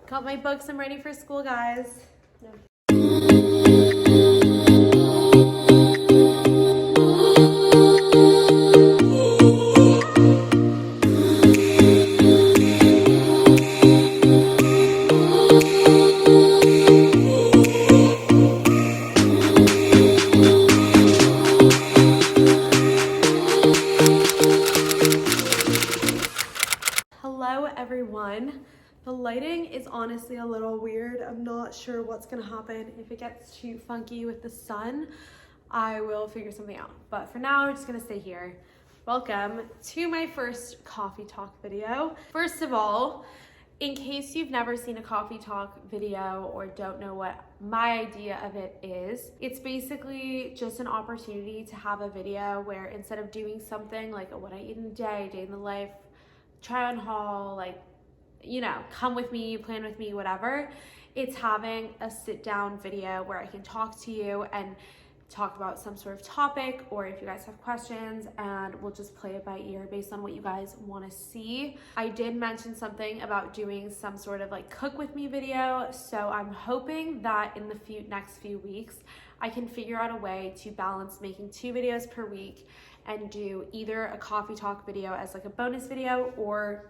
Got my books. I'm ready for school, guys. Hello, everyone. The lighting is honestly a little weird. I'm not sure what's gonna happen. If it gets too funky with the sun, I will figure something out. But for now, we're just gonna stay here. Welcome to my first coffee talk video. First of all, in case you've never seen a coffee talk video or don't know what my idea of it is, it's basically just an opportunity to have a video where instead of doing something like a what I eat in a day in the life, try on haul, like, you know, come with me, plan with me, whatever. It's having a sit down video where I can talk to you and talk about some sort of topic, or if you guys have questions, and we'll just play it by ear based on what you guys want to see. I did mention something about doing some sort of like cook with me video, so I'm hoping that in the next few weeks I can figure out a way to balance making 2 videos per week and do either a coffee talk video as like a bonus video or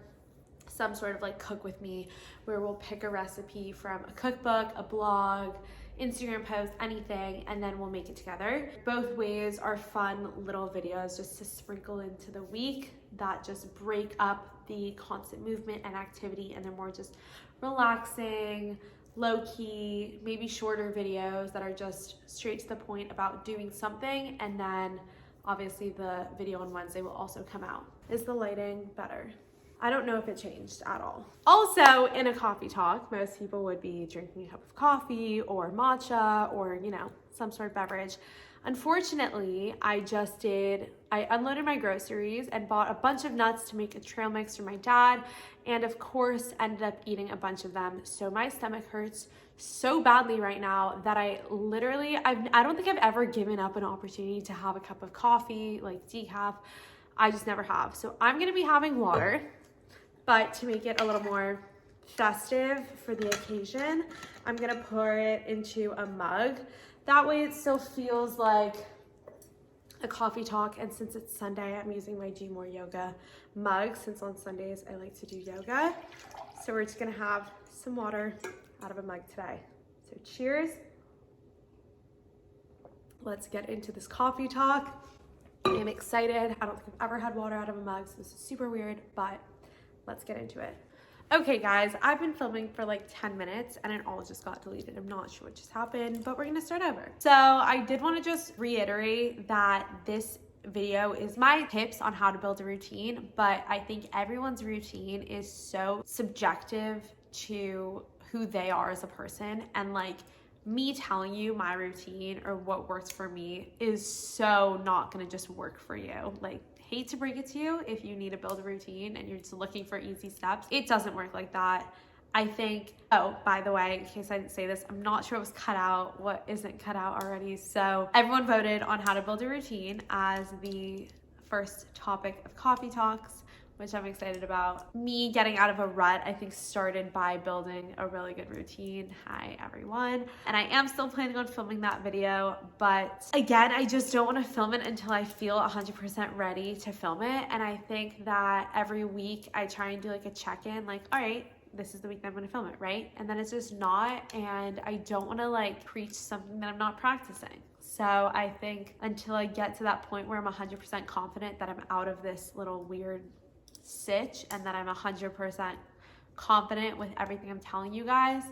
some sort of like cook with me where we'll pick a recipe from a cookbook, a blog, Instagram post, anything, and then we'll make it together. Both ways are fun little videos just to sprinkle into the week that just break up the constant movement and activity, and they're more just relaxing, low-key, maybe shorter videos that are just straight to the point about doing something, and then obviously the video on Wednesday will also come out. Is the lighting better? I don't know if it changed at all. Also, in a coffee talk, most people would be drinking a cup of coffee or matcha or, you know, some sort of beverage. Unfortunately, I unloaded my groceries and bought a bunch of nuts to make a trail mix for my dad, and of course ended up eating a bunch of them. So my stomach hurts so badly right now that I don't think I've ever given up an opportunity to have a cup of coffee, like decaf. I just never have. So I'm gonna be having water, but to make it a little more festive for the occasion, I'm gonna pour it into a mug. That way it still feels like a coffee talk, and since it's Sunday, I'm using my Do More Yoga mug, since on Sundays I like to do yoga. So we're just gonna have some water out of a mug today. So cheers. Let's get into this coffee talk. I'm excited. I don't think I've ever had water out of a mug, so this is super weird, but let's get into it. Okay guys, I've been filming for like 10 minutes and it all just got deleted. I'm not sure what just happened, but we're gonna start over. So I did want to just reiterate that this video is my tips on how to build a routine, but I think everyone's routine is so subjective to who they are as a person, and like me telling you my routine or what works for me is so not gonna just work for you. Like, hate to break it to you, if you need to build a routine and you're just looking for easy steps, it doesn't work like that. I think, oh, by the way, in case I didn't say this, I'm not sure what was cut out, what isn't cut out already. So everyone voted on how to build a routine as the first topic of coffee talks, which I'm excited about. Me getting out of a rut, I think, started by building a really good routine. Hi, everyone. And I am still planning on filming that video, but again, I just don't want to film it until I feel 100% ready to film it. And I think that every week I try and do like a check-in, like, all right, this is the week that I'm going to film it, right? And then it's just not, and I don't want to like preach something that I'm not practicing. So I think until I get to that point where I'm 100% confident that I'm out of this little weird sitch and that I'm 100% confident with everything I'm telling you guys,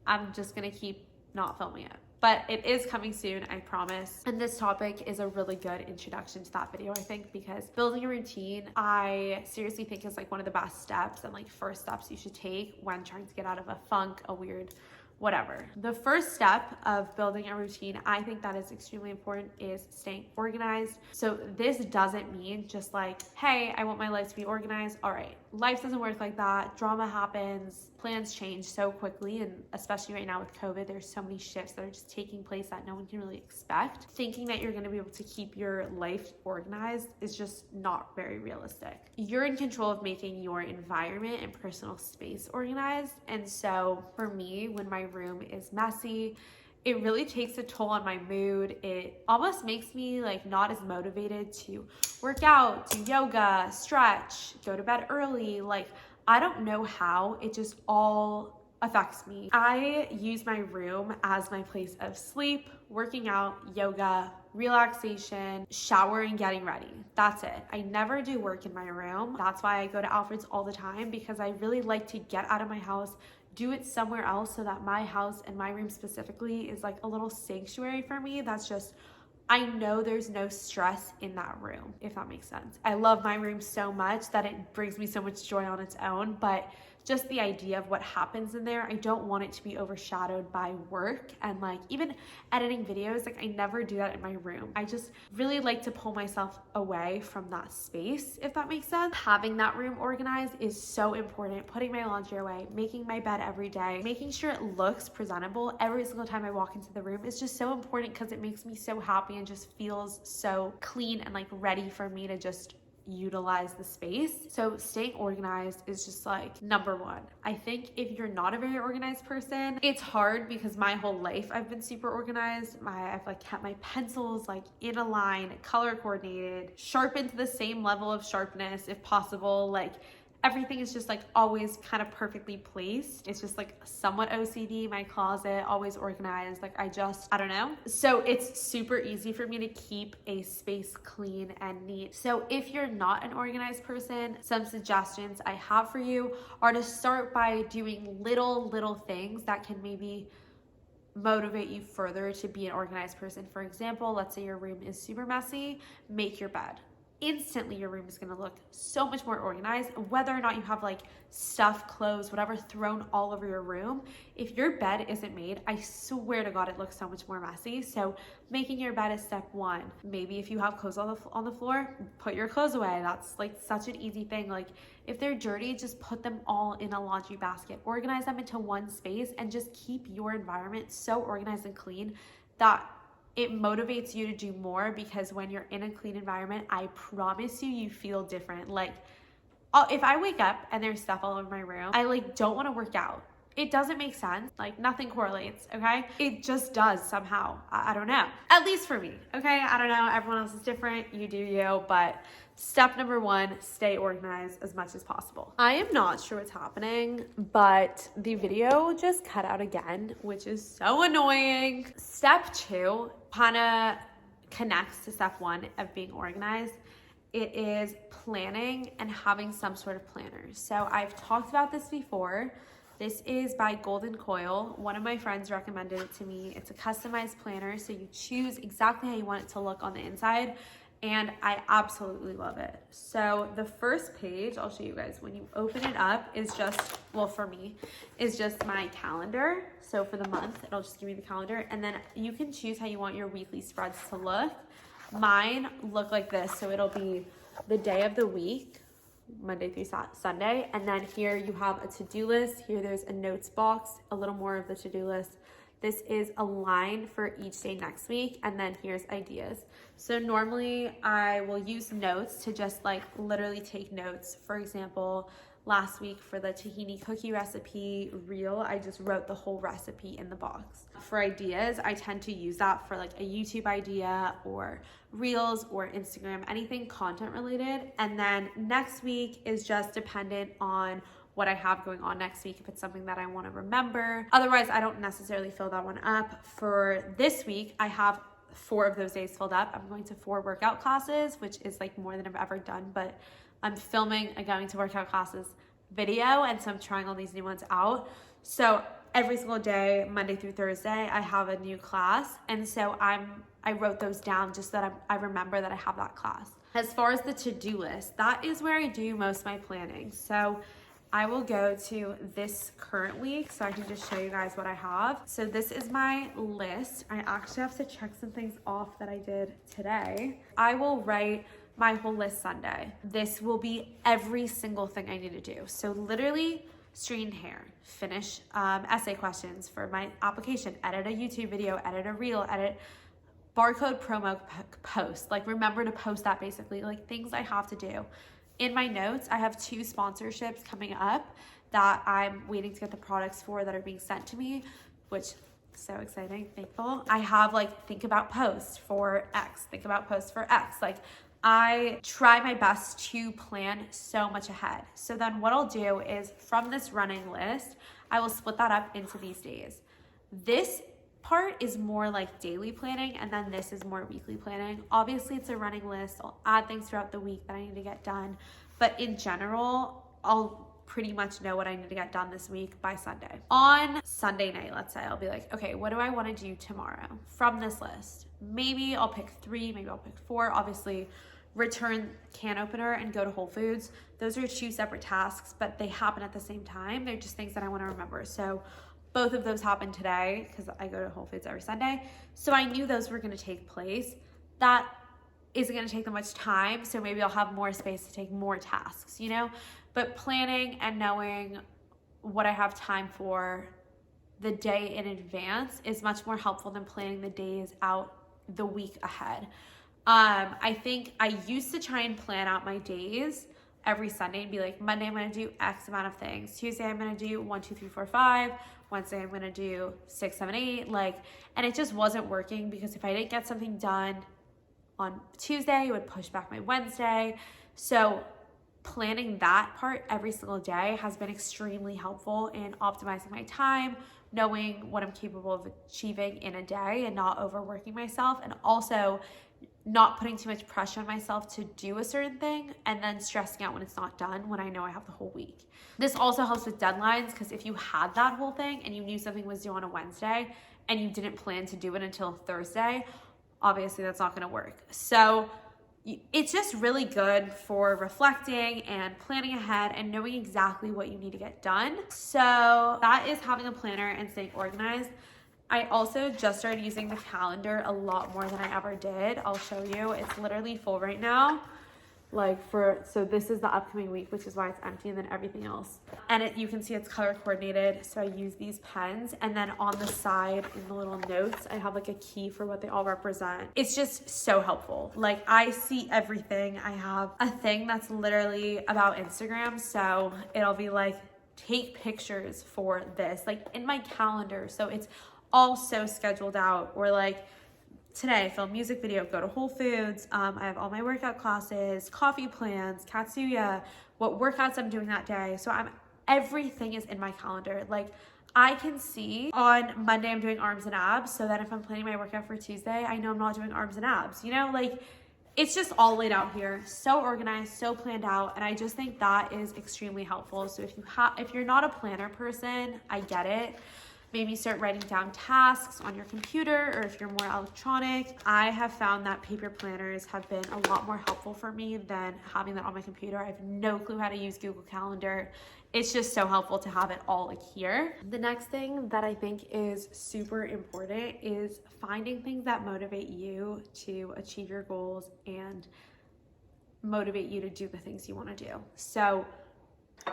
I'm just gonna keep not filming it. But it is coming soon, I promise. And this topic is a really good introduction to that video, I think, because building a routine, I seriously think is like one of the best steps and like first steps you should take when trying to get out of a funk, a weird whatever. The first step of building a routine, I think that is extremely important, is staying organized. So this doesn't mean just like, hey, I want my life to be organized. All right, life doesn't work like that. Drama happens, plans change so quickly, and especially right now with COVID, there's so many shifts that are just taking place that no one can really expect. Thinking that you're gonna be able to keep your life organized is just not very realistic. You're in control of making your environment and personal space organized, and so for me, when my room is messy, it really takes a toll on my mood. It almost makes me like not as motivated to work out, do yoga, stretch, go to bed early. Like, I don't know how, it just all affects me. I use my room as my place of sleep, working out, yoga, relaxation, showering, getting ready. That's it. I never do work in my room. That's why I go to Alfred's all the time, because I really like to get out of my house, do it somewhere else, so that my house and my room specifically is like a little sanctuary for me. That's just, I know there's no stress in that room, if that makes sense. I love my room so much that it brings me so much joy on its own, but just the idea of what happens in there, I don't want it to be overshadowed by work and like even editing videos. Like, I never do that in my room. I just really like to pull myself away from that space, if that makes sense. Having that room organized is so important. Putting my laundry away, making my bed every day, making sure it looks presentable every single time I walk into the room is just so important, because it makes me so happy and just feels so clean and like ready for me to just utilize the space. So staying organized is just like number one. I think if you're not a very organized person, it's hard, because my whole life I've been super organized. I've like kept my pencils like in a line, color coordinated, sharpened to the same level of sharpness if possible. Like, everything is just like always kind of perfectly placed. It's just like somewhat OCD, my closet, always organized. Like, I don't know. So it's super easy for me to keep a space clean and neat. So if you're not an organized person, some suggestions I have for you are to start by doing little things that can maybe motivate you further to be an organized person. For example, let's say your room is super messy, make your bed. Instantly your room is going to look so much more organized, whether or not you have like stuff, clothes, whatever thrown all over your room. If your bed isn't made, I swear to God, it looks so much more messy. So making your bed is step one. Maybe if you have clothes on the floor, put your clothes away. That's like such an easy thing. Like, if they're dirty, just put them all in a laundry basket, organize them into one space, and just keep your environment so organized and clean that it motivates you to do more, because when you're in a clean environment, I promise you, you feel different. Like, if I wake up and there's stuff all over my room, I like don't want to work out. It doesn't make sense. Like, nothing correlates, okay? It just does somehow. I don't know. At least for me, okay? I don't know. Everyone else is different. You do you. But step number one, stay organized as much as possible. I am not sure what's happening, but the video just cut out again, which is so annoying. Step two kind of connects to step one of being organized. It is planning and having some sort of planner. So I've talked about this before. This is by Golden Coil. One of my friends recommended it to me. It's a customized planner, so you choose exactly how you want it to look on the inside, and I absolutely love it. So the first page, I'll show you guys, when you open it up, is just, well, for me, is just my calendar. So for the month, it'll just give me the calendar, and then you can choose how you want your weekly spreads to look. Mine look like this, so it'll be the day of the week, Monday through Sunday, and then here you have a to-do list. Here there's a notes box, a little more of the to-do list. This is a line for each day next week, and then here's ideas. So normally I will use notes to just like literally take notes. For example, last week for the tahini cookie recipe reel, I just wrote the whole recipe in the box. For ideas, I tend to use that for like a YouTube idea or reels or Instagram, anything content related. And then next week is just dependent on what I have going on next week, if it's something that I want to remember. Otherwise, I don't necessarily fill that one up. For this week, I have 4 of those days filled up. I'm going to 4 workout classes, which is like more than I've ever done, but I'm filming a going to workout classes video, and so I'm trying all these new ones out. So every single day, Monday through Thursday, I have a new class, and so I wrote those down just so that I remember that I have that class. As far as the to-do list, that is where I do most of my planning. So I will go to this current week so I can just show you guys what I have. So this is my list. I actually have to check some things off that I did today. I will write my whole list Sunday. This will be every single thing I need to do. So literally straighten hair, finish essay questions for my application, edit a YouTube video, edit a reel, edit barcode promo post. Like remember to post that basically, like things I have to do. In my notes, I have 2 sponsorships coming up that I'm waiting to get the products for that are being sent to me, which so exciting, thankful. I have like think about posts for X, think about posts for X. Like I try my best to plan so much ahead. So then what I'll do is from this running list, I will split that up into these days. This part is more like daily planning, and then this is more weekly planning. Obviously it's a running list. I'll add things throughout the week that I need to get done. But in general, I'll pretty much know what I need to get done this week by Sunday. On Sunday night, let's say, I'll be like, okay, what do I want to do tomorrow from this list? Maybe I'll pick 3, maybe I'll pick 4. Obviously, return can opener and go to Whole Foods. Those are 2 separate tasks, but they happen at the same time. They're just things that I want to remember. So both of those happened today because I go to Whole Foods every Sunday. So I knew those were going to take place. That isn't going to take that much time. So maybe I'll have more space to take more tasks, you know? But planning and knowing what I have time for the day in advance is much more helpful than planning the days out the week ahead. I think I used to try and plan out my days every Sunday and be like, Monday I'm going to do X amount of things. Tuesday I'm going to do 1, 2, 3, 4, 5. Wednesday I'm going to do 6, 7, 8. And it just wasn't working because if I didn't get something done on Tuesday, it would push back my Wednesday. So planning that part every single day has been extremely helpful in optimizing my time, knowing what I'm capable of achieving in a day and not overworking myself, and also not putting too much pressure on myself to do a certain thing and then stressing out when it's not done when I know I have the whole week. This also helps with deadlines because if you had that whole thing and you knew something was due on a Wednesday and you didn't plan to do it until Thursday, obviously that's not going to work. So it's just really good for reflecting and planning ahead and knowing exactly what you need to get done. So that is having a planner and staying organized. I also just started using the calendar a lot more than I ever did. I'll show you. It's literally full right now. So this is the upcoming week, which is why it's empty, and then everything else. And you can see it's color coordinated. So I use these pens, and then on the side in the little notes, I have like a key for what they all represent. It's just so helpful. Like I see everything. I have a thing that's literally about Instagram. So it'll be like, take pictures for this, like in my calendar. So it's all so scheduled out. Or like today, film music video, go to Whole Foods. I have all my workout classes, coffee plans, Katsuya, what workouts I'm doing that day. So everything is in my calendar. Like I can see on Monday I'm doing arms and abs. So that if I'm planning my workout for Tuesday, I know I'm not doing arms and abs, you know, like it's just all laid out here, so organized, so planned out. And I just think that is extremely helpful. So if you're not a planner person, I get it. Maybe start writing down tasks on your computer, or if you're more electronic. I have found that paper planners have been a lot more helpful for me than having that on my computer. I have no clue how to use Google Calendar. It's just so helpful to have it all like here. The next thing that I think is super important is finding things that motivate you to achieve your goals and motivate you to do the things you want to do. So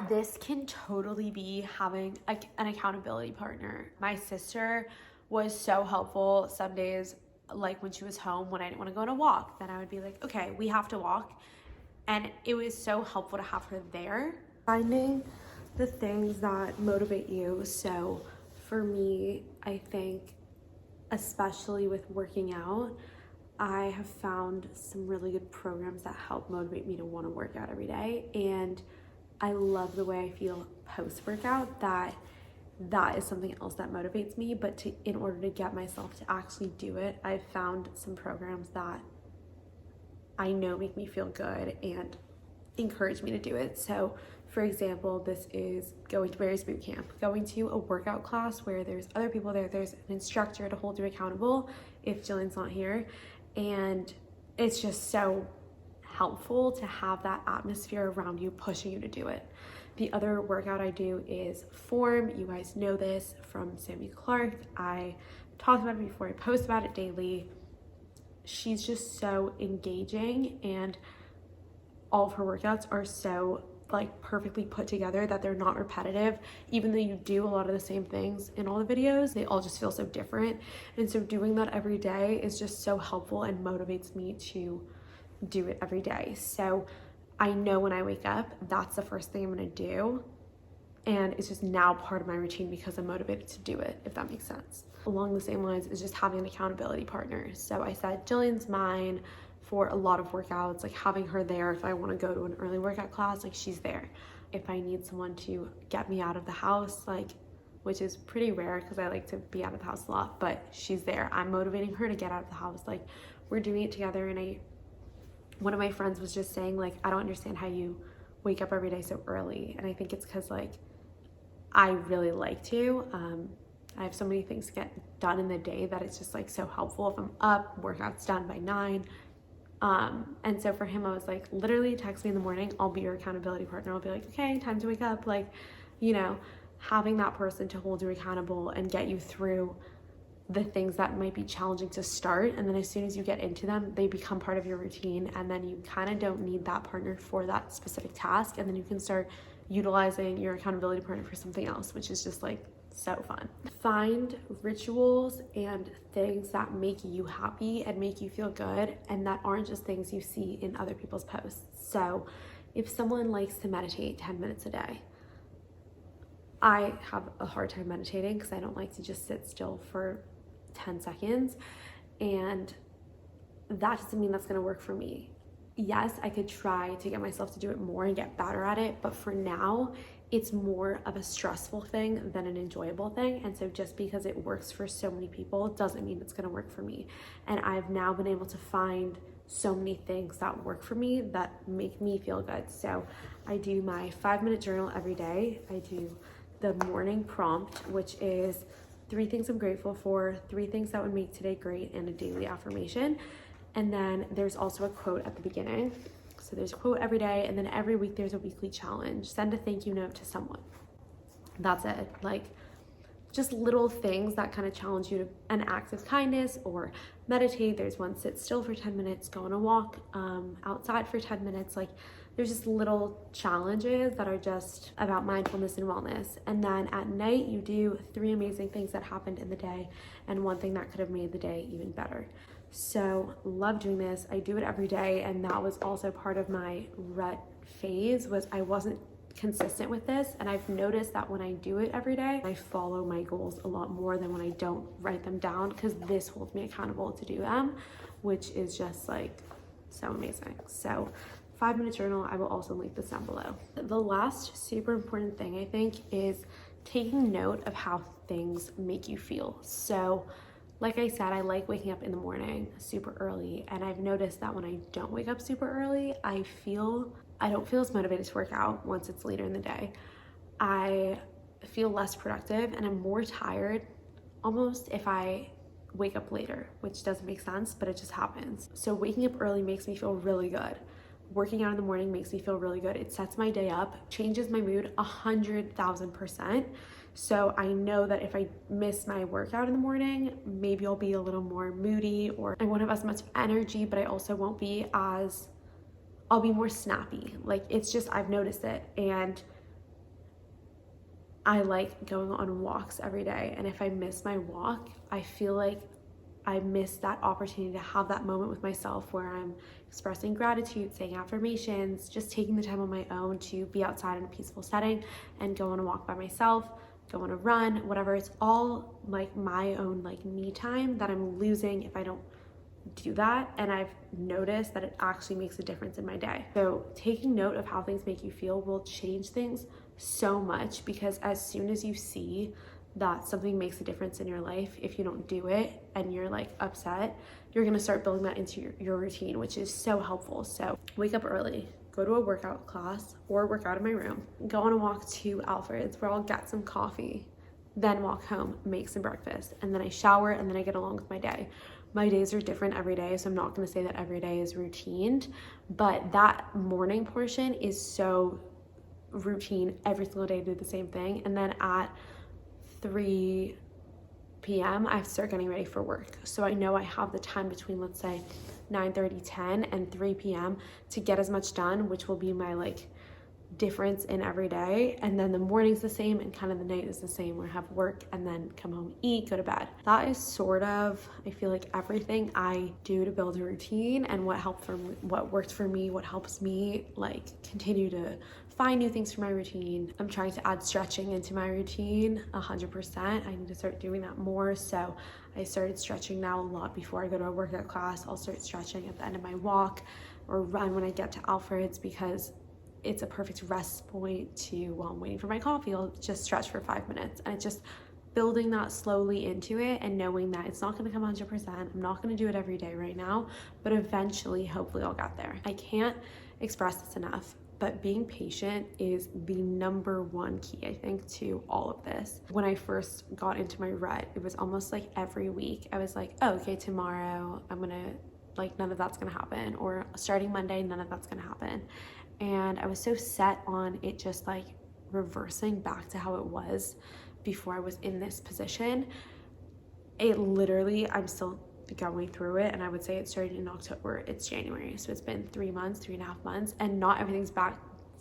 this can totally be having an accountability partner. My sister was so helpful some days, like when she was home, when I didn't want to go on a walk, then I would be like, okay, we have to walk. And it was so helpful to have her there. Finding the things that motivate you. So for me, I think, especially with working out, I have found some really good programs that help motivate me to want to work out every day. And I love the way I feel post-workout. That is something else that motivates me. But in order to get myself to actually do it, I've found some programs that I know make me feel good and encourage me to do it. So for example, this is going to Barry's Boot Camp, going to a workout class where there's other people there. There's an instructor to hold you accountable if Jillian's not here. And it's just so helpful to have that atmosphere around you pushing you to do it. The other workout I do is Form. You guys know this from Sammy Clark. I talked about it before. I post about it daily. She's just so engaging, and all of her workouts are so like perfectly put together that they're not repetitive. Even though you do a lot of the same things in all the videos, they all just feel so different. And so doing that every day is just so helpful and motivates me to do it every day. So I know when I wake up, that's the first thing I'm gonna do. And it's just now part of my routine because I'm motivated to do it, if that makes sense. Along the same lines is just having an accountability partner. So I said Jillian's mine for a lot of workouts, like having her there if I want to go to an early workout class, like she's there. If I need someone to get me out of the house, like, which is pretty rare because I like to be out of the house a lot, but she's there. I'm motivating her to get out of the house. Like, we're doing it together. And one of my friends was just saying, like, I don't understand how you wake up every day so early. And I think it's because, like, I really like to. I have so many things to get done in the day that it's just like so helpful if I'm up, workout's done by 9. And so for him, I was like, literally text me in the morning. I'll be your accountability partner. I'll be like, okay, time to wake up. Like, you know, having that person to hold you accountable and get you through the things that might be challenging to start. And then as soon as you get into them, they become part of your routine. And then you kind of don't need that partner for that specific task. And then you can start utilizing your accountability partner for something else, which is just like so fun. Find rituals and things that make you happy and make you feel good, and that aren't just things you see in other people's posts. So if someone likes to meditate 10 minutes a day, I have a hard time meditating because I don't like to just sit still for 10 seconds, and that doesn't mean that's going to work for me. Yes, I could try to get myself to do it more and get better at it, but for now, it's more of a stressful thing than an enjoyable thing. And so just because it works for so many people doesn't mean it's going to work for me. And I've now been able to find so many things that work for me that make me feel good. So I do my 5-minute journal every day. I do the morning prompt, which is 3 things I'm grateful for, 3 things that would make today great, and a daily affirmation. And then there's also a quote at the beginning. So there's a quote every day, and then every week there's a weekly challenge. Send a thank you note to someone. That's it. Like, just little things that kind of challenge you to an act of kindness, or meditate. There's one, sit still for 10 minutes, go on a walk outside for 10 minutes. Like, there's just little challenges that are just about mindfulness and wellness. And then at night you do 3 amazing things that happened in the day and 1 thing that could have made the day even better. So love doing this. I do it every day, and that was also part of my rut phase, was I wasn't consistent with this. And I've noticed that when I do it every day, I follow my goals a lot more than when I don't write them down, because this holds me accountable to do them, which is just like so amazing. So 5-minute journal, I will also link this down below. The last super important thing, I think, is taking note of how things make you feel. So like I said, I like waking up in the morning super early, and I've noticed that when I don't wake up super early, I don't feel as motivated to work out once it's later in the day. I feel less productive, and I'm more tired almost if I wake up later, which doesn't make sense, but it just happens. So waking up early makes me feel really good. Working out in the morning makes me feel really good. It sets my day up, changes my mood 100,000%. So I know that if I miss my workout in the morning, maybe I'll be a little more moody, or I won't have as much energy, but I also won't be I'll be more snappy. Like, it's just, I've noticed it. And I like going on walks every day. And if I miss my walk, I feel like I miss that opportunity to have that moment with myself where I'm expressing gratitude, saying affirmations, just taking the time on my own to be outside in a peaceful setting and go on a walk by myself, go on a run, whatever. It's all like my own like me time that I'm losing if I don't do that. And I've noticed that it actually makes a difference in my day. So taking note of how things make you feel will change things so much, because as soon as you see that something makes a difference in your life, if you don't do it and you're like upset, you're gonna start building that into your routine, which is so helpful. So wake up early, go to a workout class or work out in my room, go on a walk to Alfred's where I'll get some coffee, then walk home, make some breakfast, and then I shower, and then I get along with my day. My days are different every day, so I'm not gonna say that every day is routined, but that morning portion is so routine. Every single day I do the same thing. And then at 3 p.m. I start getting ready for work. So I know I have the time between, let's say, 9:30, 10, and 3 p.m. to get as much done, which will be my like difference in every day. And then the morning's the same and kind of the night is the same, where I have work and then come home, eat, go to bed. That is sort of, I feel like, everything I do to build a routine, and what worked for me, what helps me like continue to find new things for my routine. I'm trying to add stretching into my routine 100%. I need to start doing that more. So I started stretching now a lot before I go to a workout class. I'll start stretching at the end of my walk or run when I get to Alfred's, because it's a perfect rest point to, while I'm waiting for my coffee, I'll just stretch for 5 minutes. And it's just building that slowly into it and knowing that it's not going to come 100%. I'm not going to do it every day right now, but eventually, hopefully I'll get there. I can't express this enough, but being patient is the number one key, I think, to all of this. When I first got into my rut, it was almost like every week I was like, oh, okay, tomorrow I'm gonna, like, none of that's gonna happen, or starting Monday, none of that's gonna happen. And I was so set on it just like reversing back to how it was before I was in this position. It literally, I'm still going through it, and I would say it started in October. It's January, so it's been 3.5 months, and not everything's back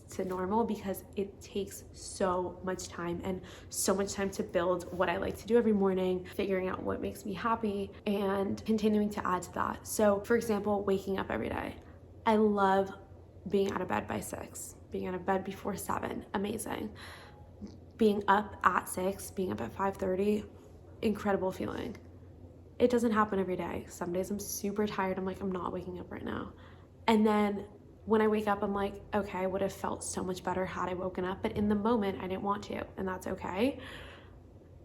to normal, because it takes so much time and so much time to build what I like to do every morning, figuring out what makes me happy and continuing to add to that. So for example, waking up every day. I love being out of bed by 6, being out of bed before 7, amazing. Being up at 6, being up at 5:30, incredible feeling. It doesn't happen every day. Some days I'm super tired. I'm like, I'm not waking up right now. And then when I wake up, I'm like, okay, I would have felt so much better had I woken up. But in the moment, I didn't want to, and that's okay.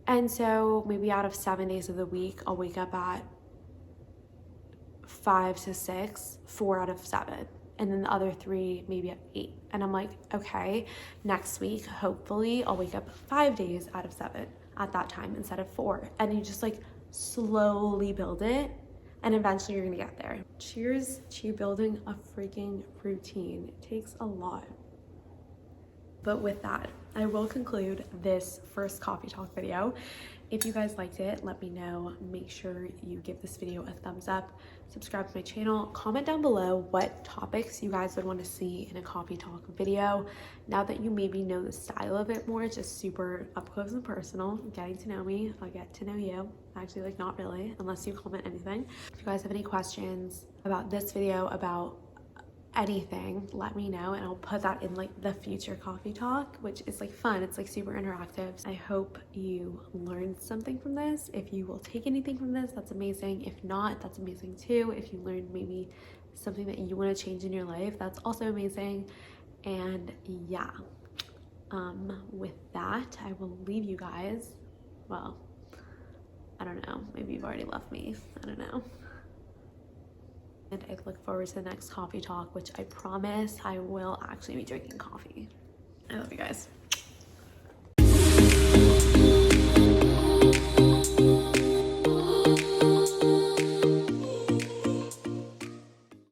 And so maybe out of 7 days of the week, I'll wake up at 5 to 6, 4 out of 7. And then the other 3, maybe at 8. And I'm like, okay, next week, hopefully I'll wake up 5 days out of 7 at that time instead of 4. And you just like slowly build it, and eventually you're gonna get there. Cheers to building a freaking routine. It takes a lot. But with that, I will conclude this first coffee talk video. If you guys liked it, let me know. Make sure you give this video a thumbs up, subscribe to my channel, comment down below what topics you guys would want to see in a coffee talk video. Now that you maybe know the style of it more, just super up close and personal, getting to know me, I'll get to know you. Actually, like, not really, unless you comment anything. If you guys have any questions about this video, about anything, let me know, and I'll put that in like the future coffee talk, which is like fun. It's like super interactive. I hope you learned something from this. If you will take anything from this, that's amazing. If not, that's amazing too. If you learned maybe something that you want to change in your life, that's also amazing. And yeah, with that, I will leave you guys. Well, I don't know, maybe you've already left me, I don't know. And I look forward to the next coffee talk, which I promise I will actually be drinking coffee. I love you guys.